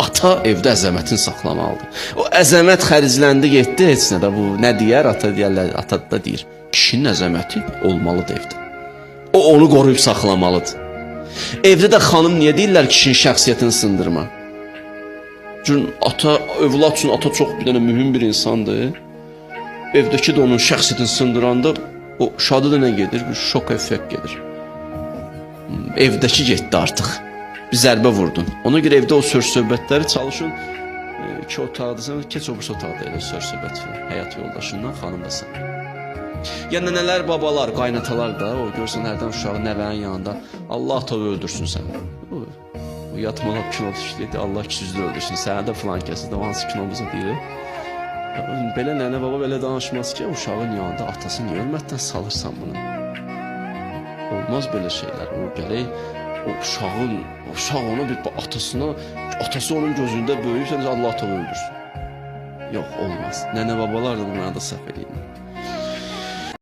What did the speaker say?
ata evdə əzəmətini saxlamalıdır. O əzəmət xərcləndi, getdi, heç nə də bu nə deyər, ata deyərlər, ata da deyir. Kişinin əzəməti olmalıdır evdə. O onu qoruyub saxlamalıdır. Evdə də xanım niyə deyirlər kişinin şəxsiyyətini sındırma? Çünki ata, övlad üçün ata çox bir dənə mühüm bir insandır. Evdəki də onun şəxsiyyətini sındıranda o şadı da nə gedir? Bir şok effekt gedir. Evdəki getdi artıq. Bir zərbə vurdun. Ona görə evdə o söz-söhbətləri çalışın. İki otaqdasın, keç o birisi otaqda elə söz-söhbət həyat yoldaşından, xanım da sən. Ya nənələr, babalar, qaynatalar da o görsən hərdən uşağı nəvənin yanında Allah tabi öldürsün sən. O yatmalar kino düşdü, Allah küsüzlü öldürsün. Sənə də filan kəsi də hansı kinomuzu deyir. Belə nənə baba belə danışmaz ki, uşağın yanında atasını hörmətlə salırsan bunu. Olmaz belə şeylər. O gələk o uşaq ona bir atasına, atası onun gözündə böyüyüb, sən Allah tabi öldürsün. Yox, olmaz. Nənə babalar da bunlara da səhv edin.